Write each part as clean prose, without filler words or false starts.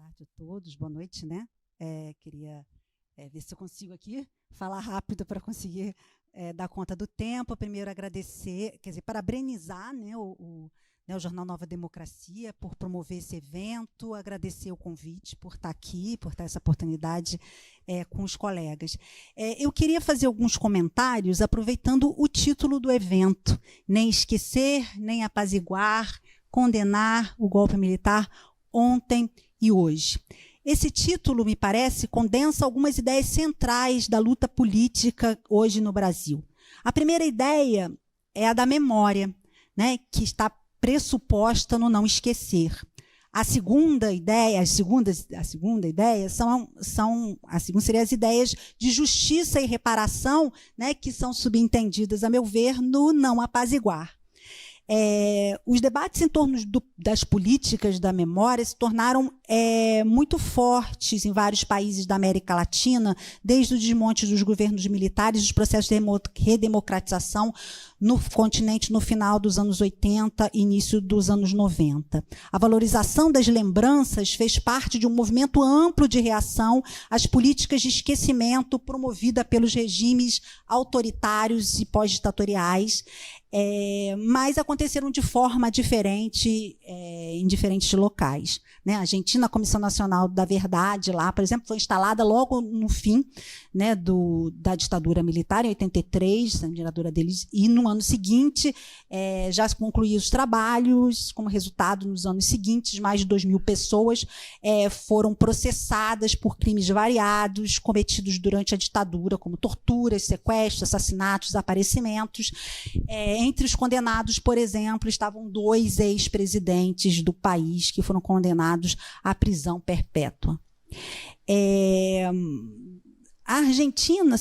tarde a todos, boa noite, né? Queria ver se eu consigo aqui falar rápido para conseguir dar conta do tempo. Primeiro agradecer, quer dizer, parabenizar, né, o Jornal Nova Democracia por promover esse evento, agradecer o convite por estar aqui, por ter essa oportunidade com os colegas. Eu queria fazer alguns comentários aproveitando o título do evento, Nem Esquecer, Nem Apaziguar, Condenar o Golpe Militar Ontem e Hoje. Esse título, me parece, condensa algumas ideias centrais da luta política hoje no Brasil. A primeira ideia é a da memória, né, que está pressuposta no não esquecer. A segunda ideia seriam as ideias de justiça e reparação, né, que são subentendidas, a meu ver, no não apaziguar. Os debates em torno das políticas da memória se tornaram muito fortes em vários países da América Latina, desde o desmonte dos governos militares, dos processos de redemocratização no continente no final dos anos 80 e início dos anos 90. A valorização das lembranças fez parte de um movimento amplo de reação às políticas de esquecimento promovida pelos regimes autoritários e pós-ditatoriais, mas aconteceram de forma diferente em diferentes locais. Né? A Argentina, a Comissão Nacional da Verdade, lá, por exemplo, foi instalada logo no fim, né, da ditadura militar, em 83, a ditadura deles, e no ano seguinte já se concluíram os trabalhos. Como resultado, nos anos seguintes, mais de 2.000 pessoas foram processadas por crimes variados cometidos durante a ditadura, como torturas, sequestros, assassinatos, desaparecimentos. Entre os condenados, por exemplo, estavam 2 ex-presidentes do país que foram condenados à prisão perpétua. A Argentina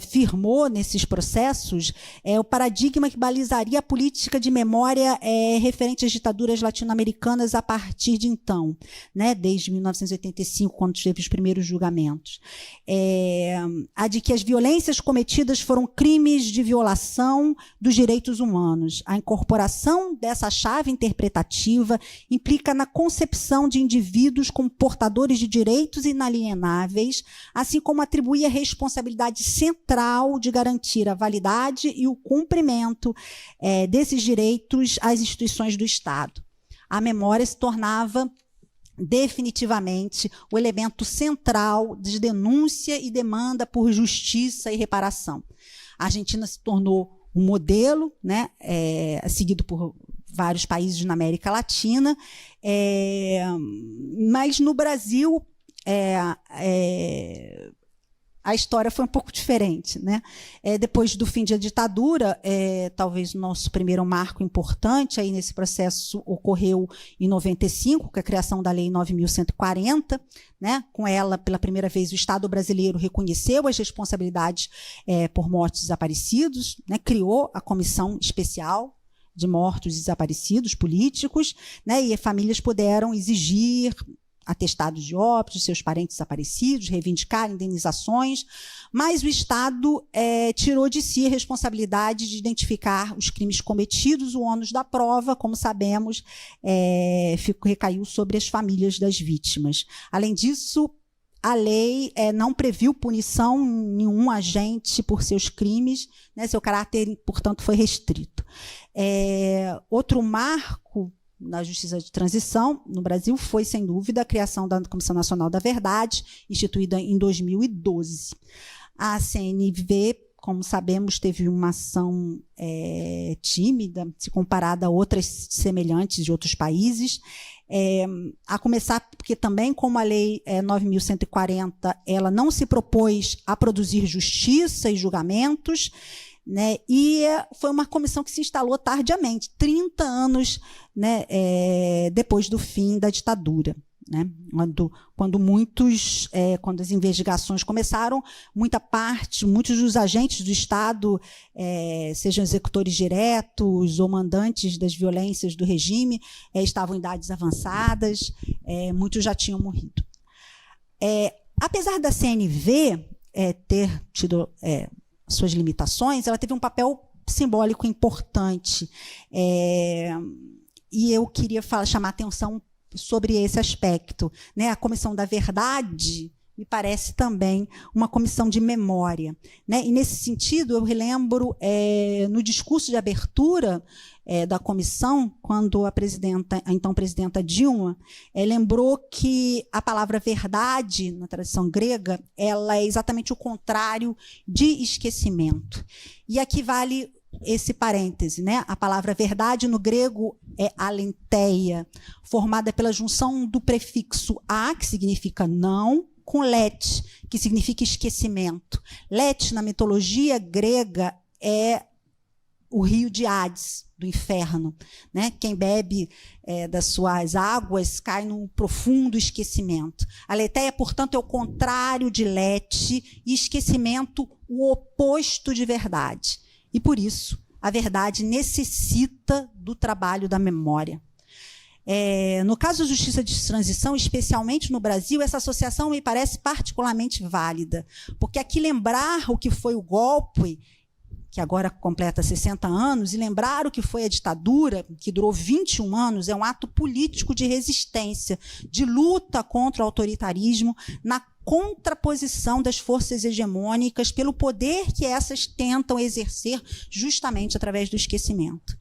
firmou nesses processos o paradigma que balizaria a política de memória referente às ditaduras latino-americanas a partir de então, né, desde 1985, quando teve os primeiros julgamentos. A de que as violências cometidas foram crimes de violação dos direitos humanos. A incorporação dessa chave interpretativa implica na concepção de indivíduos como portadores de direitos inalienáveis, assim como atribuir a responsabilidade central de garantir a validade e o cumprimento desses direitos às instituições do Estado. A memória se tornava definitivamente o elemento central de denúncia e demanda por justiça e reparação. A Argentina se tornou um modelo, né, seguido por vários países na América Latina, mas no Brasil a história foi um pouco diferente, né? Depois do fim da ditadura, talvez o nosso primeiro marco importante aí nesse processo ocorreu em 95, com a criação da Lei 9.140, né? Com ela, pela primeira vez, o Estado brasileiro reconheceu as responsabilidades por mortes e desaparecidos, né? Criou a Comissão Especial de Mortos e Desaparecidos Políticos, né? E as famílias puderam exigir atestados de óbito de seus parentes desaparecidos, reivindicar indenizações, mas o Estado tirou de si a responsabilidade de identificar os crimes cometidos. O ônus da prova, como sabemos, recaiu sobre as famílias das vítimas. Além disso, a lei não previu punição em nenhum agente por seus crimes, né? Seu caráter, portanto, foi restrito. Outro marco na Justiça de Transição no Brasil foi, sem dúvida, a criação da Comissão Nacional da Verdade, instituída em 2012. A CNV, como sabemos, teve uma ação tímida, se comparada a outras semelhantes de outros países, a começar porque também, como a Lei 9.140, ela não se propôs a produzir justiça e julgamentos, né, e foi uma comissão que se instalou tardiamente, 30 anos, né, depois do fim da ditadura. Né, quando as investigações começaram, muitos dos agentes do Estado, sejam executores diretos ou mandantes das violências do regime, estavam em idades avançadas, muitos já tinham morrido. Apesar da CNV ter tido suas limitações, ela teve um papel simbólico importante. E eu queria chamar a atenção sobre esse aspecto, né? A Comissão da Verdade me parece também uma comissão de memória, né? E, nesse sentido, eu relembro, no discurso de abertura da comissão, quando a então presidenta Dilma, lembrou que a palavra verdade, na tradição grega, ela é exatamente o contrário de esquecimento. E aqui vale esse parêntese, né? A palavra verdade no grego é alenteia, formada pela junção do prefixo a, que significa não, com let, que significa esquecimento. Let, na mitologia grega, é o rio de Hades, do inferno, né? Quem bebe das suas águas cai num profundo esquecimento. Aletheia, portanto, é o contrário de let, e esquecimento, o oposto de verdade. E, por isso, a verdade necessita do trabalho da memória. No caso da justiça de transição, especialmente no Brasil, essa associação me parece particularmente válida, porque aqui lembrar o que foi o golpe, que agora completa 60 anos, e lembrar o que foi a ditadura, que durou 21 anos, é um ato político de resistência, de luta contra o autoritarismo, na contraposição das forças hegemônicas pelo poder que essas tentam exercer justamente através do esquecimento.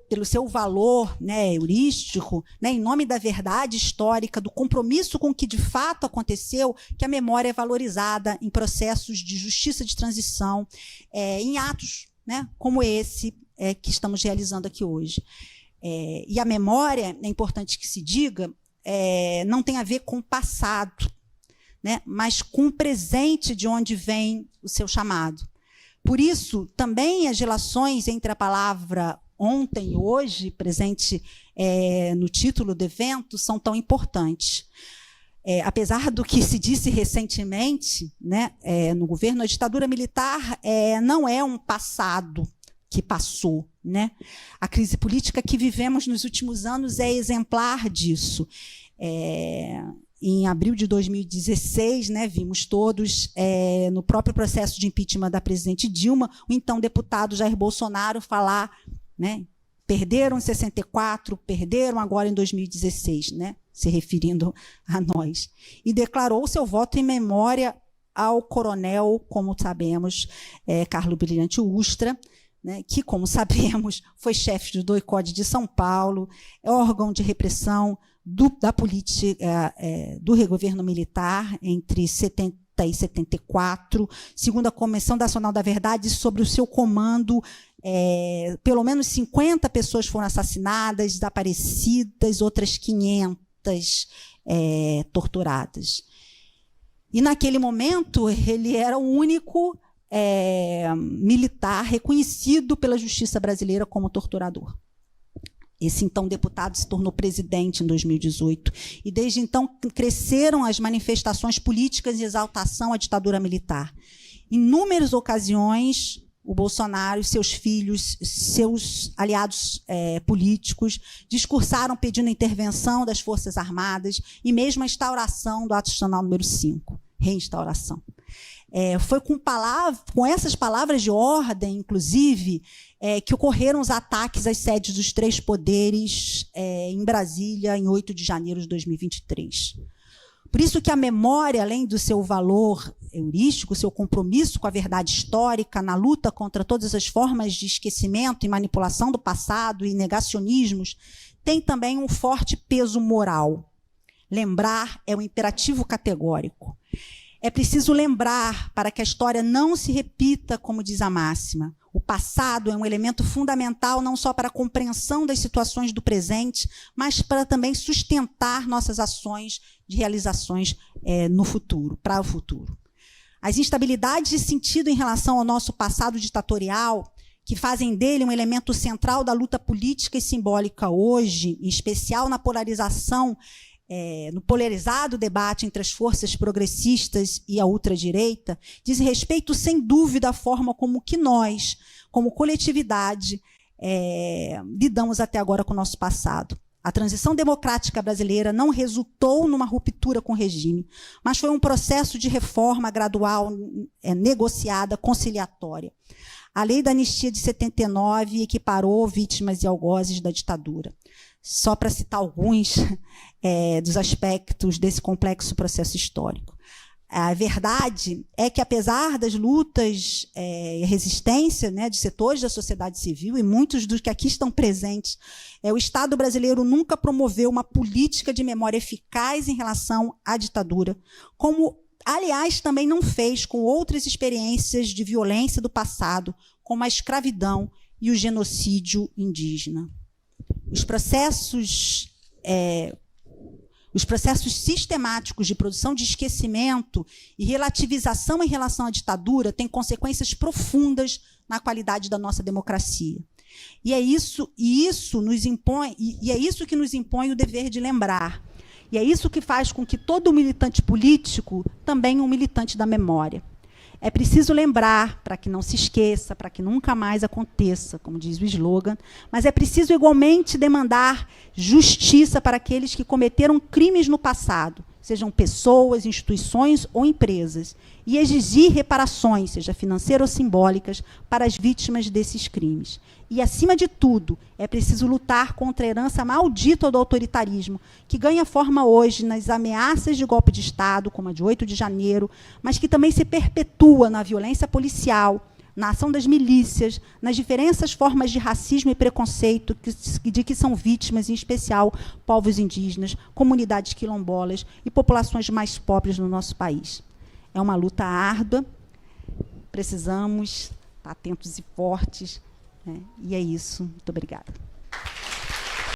Pelo seu valor, né, heurístico, né, em nome da verdade histórica, do compromisso com o que de fato aconteceu, que a memória é valorizada em processos de justiça de transição, em atos, né, como esse que estamos realizando aqui hoje. E a memória, é importante que se diga, não tem a ver com o passado, né, mas com o presente de onde vem o seu chamado. Por isso, também as relações entre a palavra ontem e hoje, presente no título do evento, são tão importantes. Apesar do que se disse recentemente, né, no governo, a ditadura militar não é um passado que passou, né? A crise política que vivemos nos últimos anos é exemplar disso. Em abril de 2016, né, vimos todos, no próprio processo de impeachment da presidente Dilma, o então deputado Jair Bolsonaro falar, né, perderam em 64, perderam agora em 2016, né, se referindo a nós. E declarou seu voto em memória ao coronel, como sabemos, Carlos Brilhante Ustra, né, que, como sabemos, foi chefe do DOI-CODE de São Paulo, órgão de repressão da política do governo militar entre 70 e 74, segundo a Comissão Nacional da Verdade, sobre o seu comando, pelo menos 50 pessoas foram assassinadas, desaparecidas, outras 500 torturadas. E, naquele momento, ele era o único militar reconhecido pela justiça brasileira como torturador. Esse, então, deputado se tornou presidente em 2018. E, desde então, cresceram as manifestações políticas de exaltação à ditadura militar. Em inúmeras ocasiões, o Bolsonaro e seus filhos, seus aliados políticos, discursaram pedindo a intervenção das Forças Armadas e mesmo a instauração do Ato Institucional número 5, reinstauração. Foi com essas palavras de ordem, inclusive, que ocorreram os ataques às sedes dos três poderes em Brasília, em 8 de janeiro de 2023. Por isso que a memória, além do seu valor heurístico, seu compromisso com a verdade histórica, na luta contra todas as formas de esquecimento e manipulação do passado e negacionismos, tem também um forte peso moral. Lembrar é um imperativo categórico. É preciso lembrar para que a história não se repita, como diz a máxima. O passado é um elemento fundamental não só para a compreensão das situações do presente, mas para também sustentar nossas ações de realizações no futuro, para o futuro. As instabilidades de sentido em relação ao nosso passado ditatorial, que fazem dele um elemento central da luta política e simbólica hoje, em especial na polarização, no polarizado debate entre as forças progressistas e a ultradireita, diz respeito, sem dúvida, à forma como que nós, como coletividade, lidamos até agora com o nosso passado. A transição democrática brasileira não resultou numa ruptura com o regime, mas foi um processo de reforma gradual, negociada, conciliatória. A lei da anistia de 79 equiparou vítimas e algozes da ditadura. só para citar alguns dos aspectos desse complexo processo histórico. A verdade é que, apesar das lutas e resistência, né, de setores da sociedade civil, e muitos dos que aqui estão presentes, o Estado brasileiro nunca promoveu uma política de memória eficaz em relação à ditadura, como, aliás, também não fez com outras experiências de violência do passado, como a escravidão e o genocídio indígena. Os processos sistemáticos de produção de esquecimento e relativização em relação à ditadura têm consequências profundas na qualidade da nossa democracia. E é isso que nos impõe o dever de lembrar. E é isso que faz com que todo militante político também um militante da memória. É preciso lembrar, para que não se esqueça, para que nunca mais aconteça, como diz o slogan, mas é preciso igualmente demandar justiça para aqueles que cometeram crimes no passado, sejam pessoas, instituições ou empresas, e exigir reparações, seja financeiras ou simbólicas, para as vítimas desses crimes. E, acima de tudo, é preciso lutar contra a herança maldita do autoritarismo, que ganha forma hoje nas ameaças de golpe de Estado, como a de 8 de janeiro, mas que também se perpetua na violência policial, na ação das milícias, nas diferentes formas de racismo e preconceito de que são vítimas, em especial, povos indígenas, comunidades quilombolas e populações mais pobres no nosso país. É uma luta árdua, precisamos estar atentos e fortes, né? E é isso. Muito obrigada.